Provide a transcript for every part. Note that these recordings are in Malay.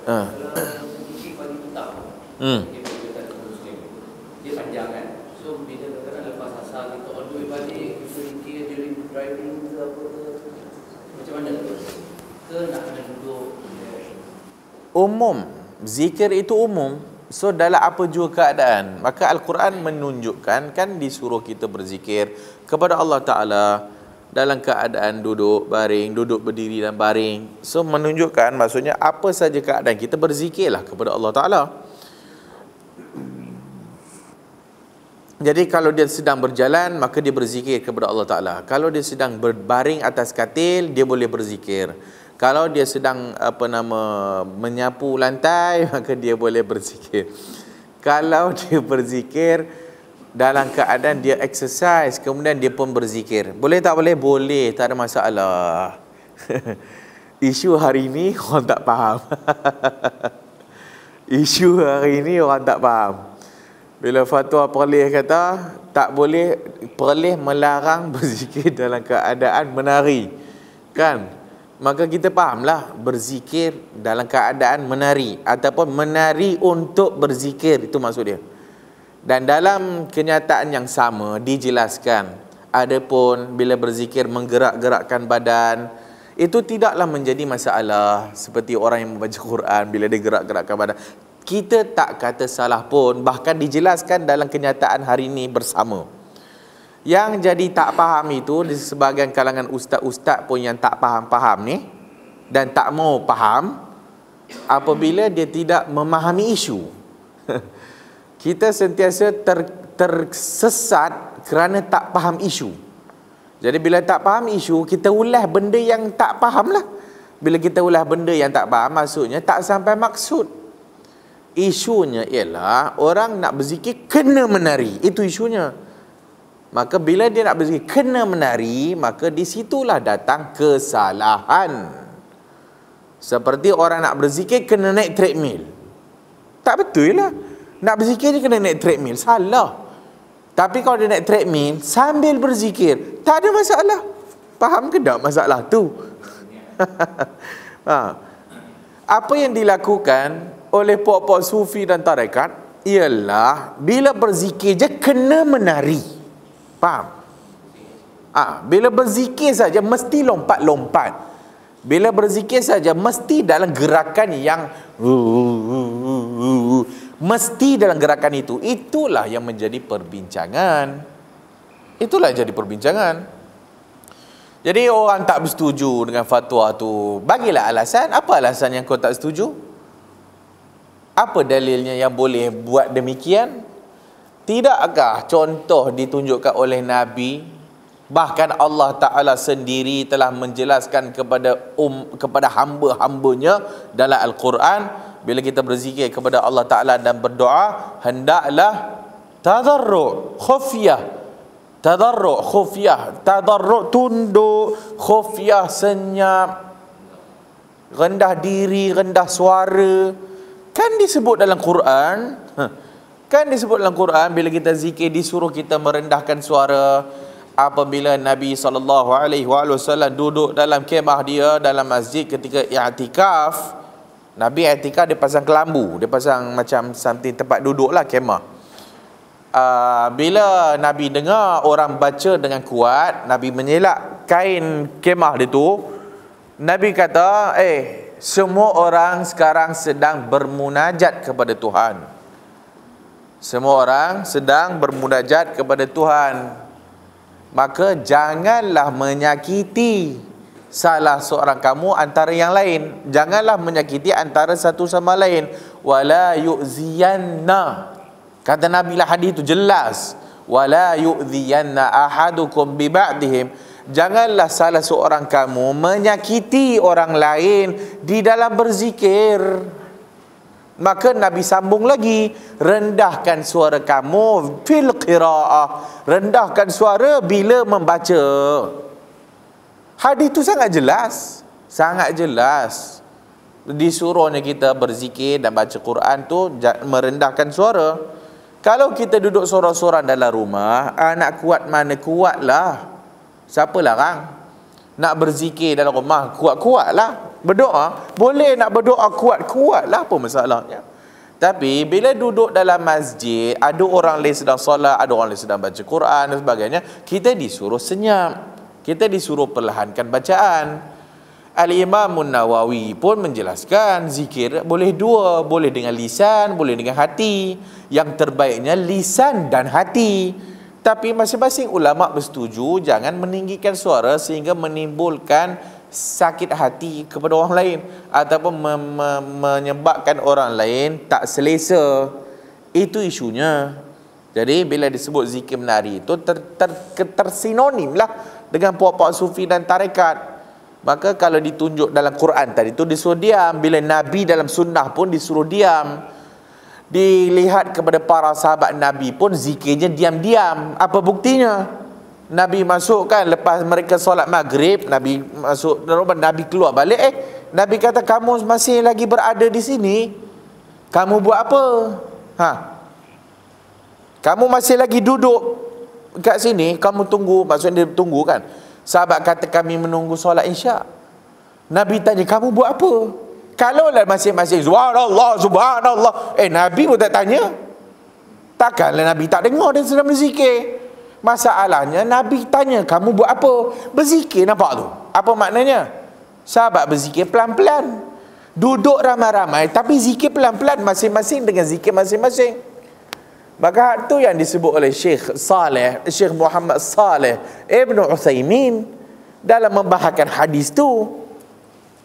Ah. Kalau berzikir pagi petang, dia panjang kan. So bila kadang-kadang lepas asar kita on the way balik, kita berzikir during driving ke apa ke, macam mana tu? Ke nak kena duduk? Umum, zikir itu umum. So dalam apa juga keadaan, maka Al-Quran menunjukkan, kan disuruh kita berzikir kepada Allah Ta'ala dalam keadaan duduk, baring, duduk, berdiri dan baring. So menunjukkan, maksudnya apa saja keadaan kita berzikirlah kepada Allah Ta'ala. Jadi kalau dia sedang berjalan, maka dia berzikir kepada Allah Ta'ala. Kalau dia sedang berbaring atas katil, dia boleh berzikir. Kalau dia sedang menyapu lantai, maka dia boleh berzikir. Kalau dia berzikir dalam keadaan dia exercise, kemudian dia pun berzikir, boleh tak boleh? Boleh, tak ada masalah. Isu hari ini orang tak faham. Isu hari ini orang tak faham. Bila fatwa Perlis kata tak boleh, Perlis melarang berzikir dalam keadaan menari, kan? Maka kita fahamlah, berzikir dalam keadaan menari ataupun menari untuk berzikir, itu maksud dia. Dan dalam kenyataan yang sama dijelaskan, adapun bila berzikir menggerak-gerakkan badan, itu tidaklah menjadi masalah seperti orang yang membaca Quran bila dia gerak-gerakkan badan. Kita tak kata salah pun, bahkan dijelaskan dalam kenyataan hari ini bersama. Yang jadi tak faham itu, di sebahagian kalangan ustaz-ustaz pun yang tak faham-faham ni, dan tak mau faham apabila dia tidak memahami isu. Kita sentiasa tersesat kerana tak faham isu. Jadi bila tak faham isu, kita ulas benda yang tak faham lah. Bila kita ulas benda yang tak faham, maksudnya tak sampai maksud. Isunya ialah orang nak berzikir kena menari, itu isunya. Maka bila dia nak berzikir kena menari, maka di situlah datang kesalahan. Seperti orang nak berzikir kena naik treadmill. Tak betul lah. Nak berzikir dia kena naik treadmill, salah. Tapi kalau dia naik treadmill sambil berzikir, tak ada masalah. Faham ke tak masalah tu? Apa yang dilakukan oleh puak-puak sufi dan tarekat ialah bila berzikir je kena menari. Faham? Bila berzikir saja mesti lompat-lompat. Bila berzikir saja mesti dalam gerakan yang mesti dalam gerakan itu. Itulah yang menjadi perbincangan. Itulah yang jadi perbincangan. Jadi orang tak bersetuju dengan fatwa tu, bagilah alasan. Apa alasan yang kau tak setuju? Apa dalilnya yang boleh buat demikian? Tidakkah contoh ditunjukkan oleh Nabi, bahkan Allah Ta'ala sendiri telah menjelaskan kepada hamba-hambanya dalam Al-Quran, bila kita berzikir kepada Allah Ta'ala dan berdoa, hendaklah tadarru' khufyah. Tadarru' khufyah, tadarru' tunduk, khufyah senyap, rendah diri, rendah suara. Kan disebut dalam Quran, kan disebut dalam Quran, bila kita zikir disuruh kita merendahkan suara. Apabila Nabi SAW duduk dalam kemah dia dalam masjid ketika i'tikaf, Nabi i'tikaf dia pasang kelambu, dia pasang macam something tempat duduk lah, kemah. Bila Nabi dengar orang baca dengan kuat, Nabi menyelak kain kemah dia tu. Nabi kata, semua orang sekarang sedang bermunajat kepada Tuhan. Semua orang sedang bermunajat kepada Tuhan. Maka janganlah menyakiti salah seorang kamu antara yang lain. Janganlah menyakiti antara satu sama lain. Wala yu'ziyanna. Kata Nabi lah, hadis itu jelas. Wala yu'ziyanna ahadukum bi ba'dihim. Janganlah salah seorang kamu menyakiti orang lain di dalam berzikir. Maka Nabi sambung lagi, rendahkan suara kamu fil qiraah, rendahkan suara bila membaca. Hadis itu sangat jelas, sangat jelas. Disuruhnya kita berzikir dan baca Quran tu merendahkan suara. Kalau kita duduk sorang-sorang dalam rumah, nak kuat mana kuatlah. Siapa larang? Nak berzikir dalam rumah, kuat-kuatlah. Berdoa, boleh nak berdoa kuat-kuatlah, apa masalahnya. Tapi bila duduk dalam masjid, ada orang lain sedang solat, ada orang lain sedang baca Quran dan sebagainya, kita disuruh senyap, kita disuruh perlahankan bacaan. Al-Imam Nawawi pun menjelaskan zikir boleh dua, boleh dengan lisan, boleh dengan hati. Yang terbaiknya lisan dan hati. Tapi masing-masing ulama bersetuju jangan meninggikan suara sehingga menimbulkan sakit hati kepada orang lain ataupun menyebabkan orang lain tak selesa. Itu isunya. Jadi bila disebut zikir menari itu tersinonim lah dengan puak-puak sufi dan tarekat. Maka kalau ditunjuk dalam Quran tadi itu disuruh diam. Bila Nabi dalam sunnah pun disuruh diam. Dilihat kepada para sahabat Nabi pun zikirnya diam-diam. Apa buktinya? Nabi masuk kan, lepas mereka solat maghrib, Nabi masuk, Nabi keluar balik, Nabi kata, kamu masih lagi berada di sini, kamu buat apa? Kamu masih lagi duduk kat sini, kamu tunggu, maksudnya dia tunggu kan. Sahabat kata, kami menunggu solat isyak. Nabi tanya, kamu buat apa? Kalaulah masing-masing subhanallah, subhanallah, Nabi pun tak tanya. Takkanlah Nabi tak dengar dia sedang berzikir. Masalahnya Nabi tanya, kamu buat apa? Berzikir, nampak tu? Apa maknanya? Sahabat berzikir pelan-pelan, duduk ramai-ramai, tapi zikir pelan-pelan, masing-masing dengan zikir masing-masing. Maka itu yang disebut oleh Syekh Muhammad Saleh Ibn Utsaimin dalam membahaskan hadis tu.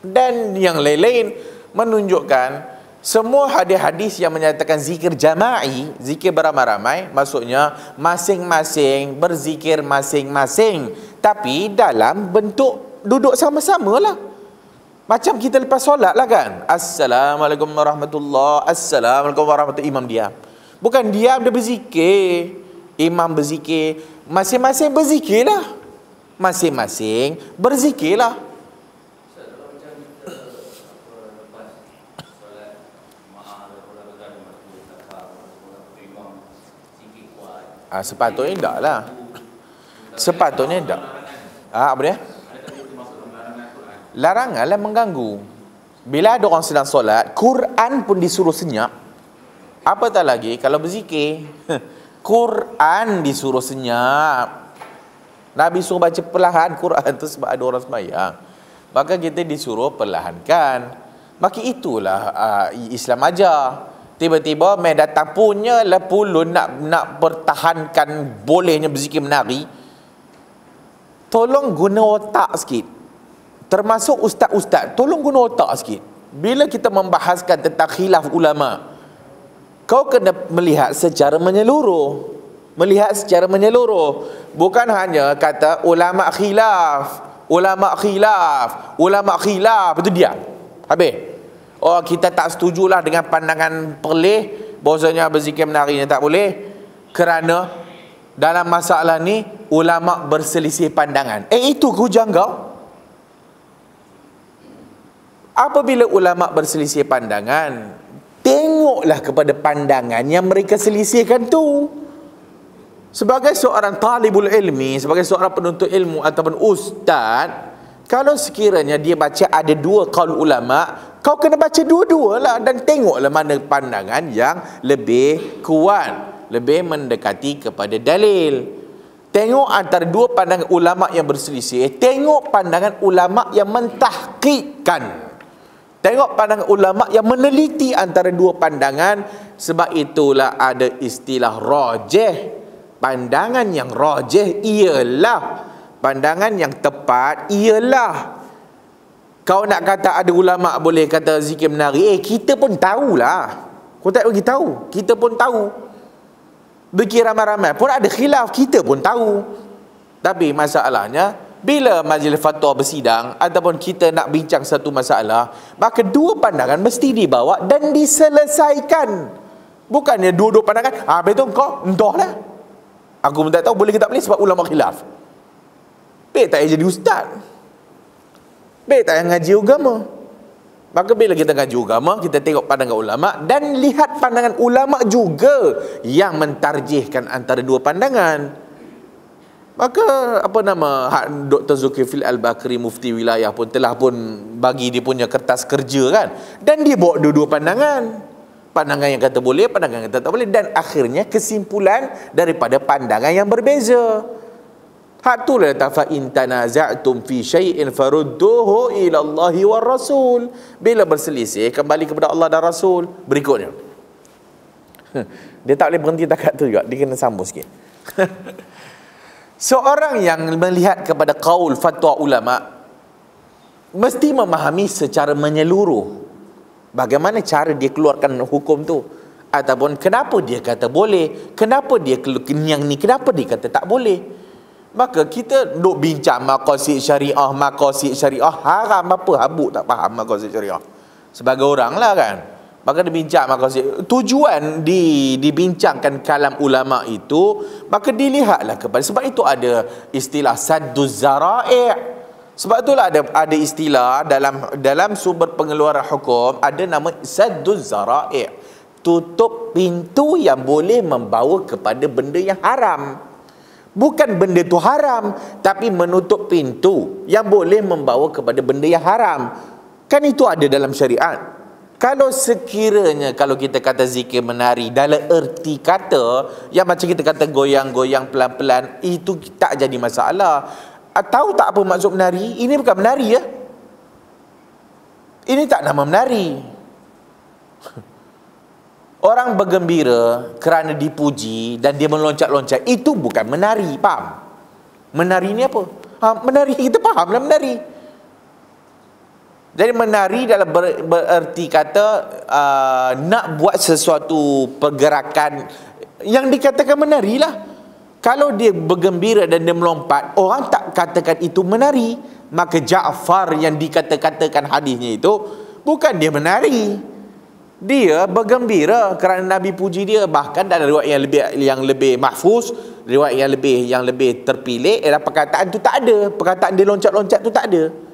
Dan yang lain-lain menunjukkan semua hadis-hadis yang menyatakan zikir jama'i, zikir beramai-ramai, maksudnya masing-masing berzikir masing-masing, tapi dalam bentuk duduk sama-sama lah. Macam kita lepas solat lah kan, Assalamualaikum warahmatullahi, Assalamualaikum warahmatullahi, imam diam. Bukan diam, dia berzikir. Imam berzikir, masing-masing berzikir lah. Masing-masing berzikir lah. Sepatutnya tak lah. Sepatutnya tak. Apa dia? Larangan lah mengganggu. Bila ada orang sedang solat, Quran pun disuruh senyap. Apatah lagi kalau berzikir. Quran disuruh senyap. Nabi suruh baca perlahan Quran tu sebab ada orang sembahyang. Maka kita disuruh perlahankan. Maka itulah Islam ajar. Tiba-tiba mai datang punya lah pulun nak pertahankan bolehnya berzikir menari. Tolong guna otak sikit. Termasuk ustaz-ustaz, tolong guna otak sikit. Bila kita membahaskan tentang khilaf ulama, kau kena melihat secara menyeluruh. Melihat secara menyeluruh. Bukan hanya kata ulama khilaf, ulama khilaf, ulama khilaf, itu dia. Habis. Oh, kita tak setujulah dengan pandangan perleh bahawasanya berzikir menarinya tak boleh kerana dalam masalah ni ulama berselisih pandangan. Itu hujang kau. Apabila ulama berselisih pandangan, tengoklah kepada pandangan yang mereka selisihkan tu. Sebagai seorang talibul ilmi, sebagai seorang penuntut ilmu ataupun ustaz, kalau sekiranya dia baca ada dua qaul ulama, kau kena baca dua-dua lah dan tengoklah mana pandangan yang lebih kuat, lebih mendekati kepada dalil. Tengok antara dua pandangan ulama yang berselisih, tengok pandangan ulama yang mentahqiqkan. Tengok pandangan ulama yang meneliti antara dua pandangan. Sebab itulah ada istilah rajih. Pandangan yang rajih ialah pandangan yang tepat ialah. Kau nak kata ada ulama boleh kata zikir menari, kita pun tahulah. Kau tak bagi tahu, kita pun tahu. Zikir ramai-ramai pun ada khilaf, kita pun tahu. Tapi masalahnya, bila majlis fatwa bersidang ataupun kita nak bincang satu masalah, maka dua pandangan mesti dibawa dan diselesaikan. Bukannya dua-dua pandangan, betul kau, entahlah. Aku pun tak tahu boleh ke tak boleh sebab ulama khilaf. Tak payah jadi ustaz. Tak payah ngaji agama. Maka bila kita ngaji agama, kita tengok pandangan ulama dan lihat pandangan ulama juga yang mentarjihkan antara dua pandangan. Maka apa nama Dr. Zulkifli Al-Bakri, mufti wilayah pun telah pun bagi dia punya kertas kerja kan, dan dia bawa dua-dua pandangan. Pandangan yang kata boleh, pandangan yang kata tak boleh, dan akhirnya kesimpulan daripada pandangan yang berbeza. Hak tu lah fa in tanaza'tum fi syai'in farudduhu ila Allahi war Rasul. Bila berselisih, kembali kepada Allah dan Rasul. Berikutnya, dia tak boleh berhenti takat tu juga, dia kena sambung sikit. Seorang yang melihat kepada qaul fatwa ulama mesti memahami secara menyeluruh bagaimana cara dia keluarkan hukum tu, ataupun kenapa dia kata boleh, kenapa dia yang ni, kenapa dia kata tak boleh. Maka kita duk bincang maqasid syariah, haram apa, habuk tak faham maqasid syariah sebagai orang lah kan. Maka dia bincang maqasid, tujuan dibincangkan kalam ulama itu, maka dilihatlah kepada, sebab itu ada istilah sadduz zara'i'. Sebab itulah ada istilah dalam sumber pengeluaran hukum, ada nama sadduz zara'i', tutup pintu yang boleh membawa kepada benda yang haram. Bukan benda tu haram, tapi menutup pintu yang boleh membawa kepada benda yang haram. Kan itu ada dalam syariat. Kalau sekiranya, kalau kita kata zikir menari dalam erti kata yang macam kita kata goyang-goyang pelan-pelan, itu tak jadi masalah. Tahu tak apa maksud menari? Ini bukan menari ya. Ini tak nama menari. Orang bergembira kerana dipuji dan dia meloncat-loncat, itu bukan menari, faham? Menari ni apa? Menari, kita faham lah menari. Jadi menari dalam bererti kata nak buat sesuatu pergerakan yang dikatakan menari lah. Kalau dia bergembira dan dia melompat, orang tak katakan itu menari. Maka Ja'far yang dikatakan hadisnya itu bukan dia menari, dia bergembira kerana Nabi puji dia. Bahkan dalam riwayat yang lebih mahfuz, riwayat yang lebih terpilih, perkataan tu tak ada, perkataan dia loncat-loncat tu tak ada.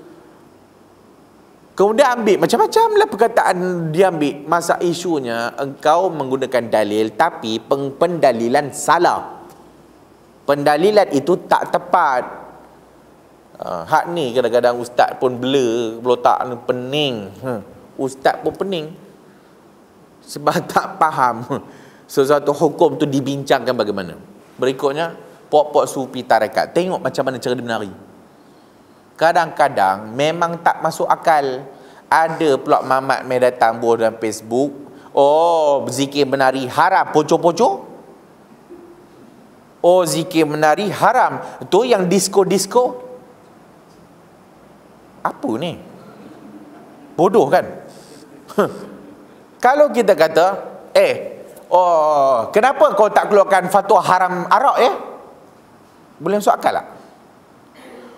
Kemudian ambil macam-macam lah perkataan dia ambil. Masa isunya engkau menggunakan dalil tapi pendalilan salah. Pendalilan itu tak tepat. Hak ni kadang-kadang ustaz pun blur, tak pening. Ustaz pun pening. Sebab tak faham sesuatu hukum tu dibincangkan bagaimana. Berikutnya, pok-pok sufi tarekat. Tengok macam mana cara dia menari. Kadang-kadang memang tak masuk akal. Ada pula mamat mai datang buat dalam Facebook, oh zikir menari haram, poco-poco. Oh zikir menari haram. Tu yang disco-disco. Apa ni? Bodoh kan? Kalau kita kata, oh kenapa kau tak keluarkan fatwa haram arak ya? Boleh masuk akal tak?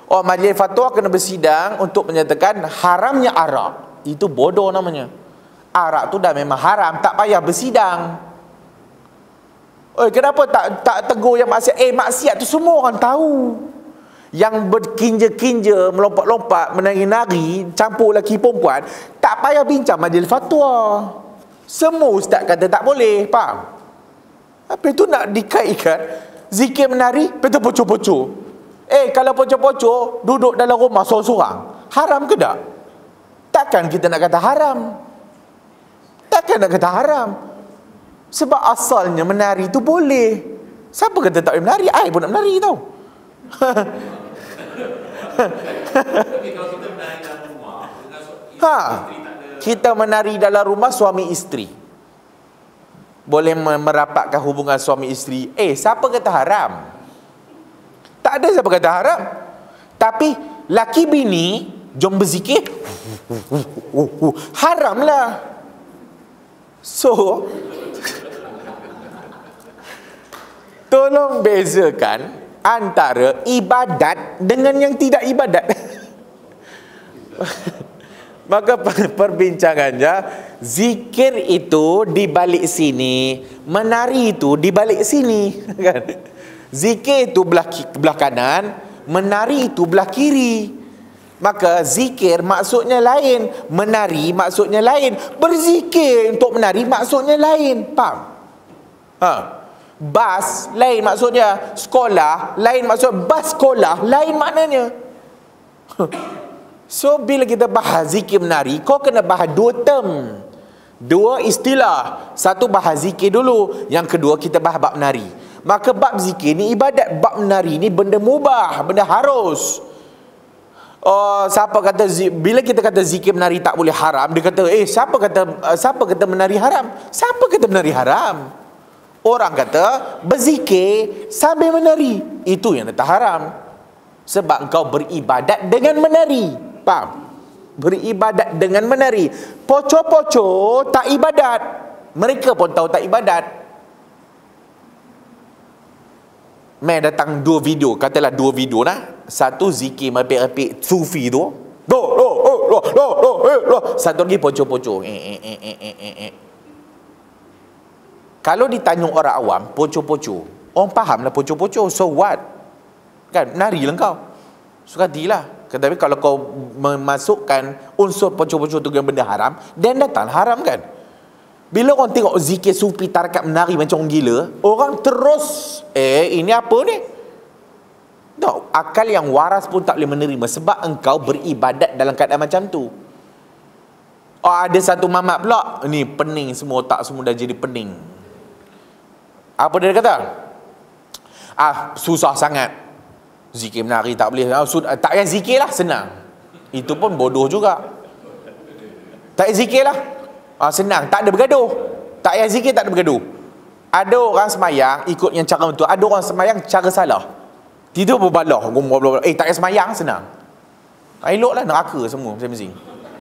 Oh, majlis fatwa kena bersidang untuk menyatakan haramnya arak. Itu bodoh namanya. Arak tu dah memang haram, tak payah bersidang. Kenapa tak tegur yang maksiat? Maksiat tu semua orang tahu. Yang berkinja-kinja, melompat-lompat, menari-nari, campur lelaki perempuan, tak payah bincang majlis fatwa. Semua ustaz kata tak boleh, faham? Apa itu nak dikaitkan zikir menari, betul pocok-pocok. Kalau pocok-pocok duduk dalam rumah seorang-seorang, haram ke tak? Takkan kita nak kata haram. Takkan nak kata haram. Sebab asalnya menari tu boleh. Siapa kata tak boleh menari? I pun nak menari tau. Tapi kalau kita menari dalam rumah dengan isteri tak ada. Kita menari dalam rumah suami isteri, boleh merapatkan hubungan suami isteri. Siapa kata haram? Tak ada siapa kata haram. Tapi laki bini jom berzikir, haram lah. So tolong bezakan antara ibadat dengan yang tidak ibadat. Maka perbincangannya, zikir itu di balik sini, menari itu di balik sini, kan? Zikir itu belah kanan, menari itu belah kiri. Maka zikir maksudnya lain, menari maksudnya lain, berzikir untuk menari maksudnya lain. Faham? Bas lain maksudnya, sekolah lain maksud, bas sekolah lain maknanya. So bila kita bahas zikir menari, kau kena bahas dua term, dua istilah. Satu bahas zikir dulu, yang kedua kita bahas bab menari. Maka bab zikir ni ibadat, bab menari ni benda mubah, benda harus. Oh, siapa kata bila kita kata zikir menari tak boleh haram, dia kata siapa kata menari haram? Siapa kata menari haram? Orang kata berzikir sambil menari, itu yang tak haram. Sebab engkau beribadat dengan menari. Faham? Beribadat dengan menari. Poco-poco tak ibadat. Mereka pun tahu tak ibadat. Mai datang dua video, katalah dua video lah. Satu zikir mapik-apik sufi tu. Satu lagi poco-poco. Kalau ditanya orang awam, poco-poco, orang faham lah poco-poco, so what? Kan, nari lah kau. Sukatilah. Tapi kalau kau memasukkan unsur poco-poco tu dengan benda haram, dan datang haram kan. Bila orang tengok zikir sufi tarakat menari macam orang gila, orang terus, ini apa ni? No, akal yang waras pun tak boleh menerima, sebab engkau beribadat dalam keadaan macam tu. Oh, ada satu mamat pula, ni pening semua, otak semua dah jadi pening. Apa dia kata? Susah sangat. Zikir menari tak boleh. Tak payah zikir lah, senang. Itu pun bodoh juga. Tak payah zikir lah. Senang, tak ada bergaduh. Tak payah zikir, tak ada bergaduh. Ada orang semayang ikut yang cara betul, ada orang semayang cara salah. Tidur berbalah, tak payah semayang, senang. Eloklah neraka semua masing-masing.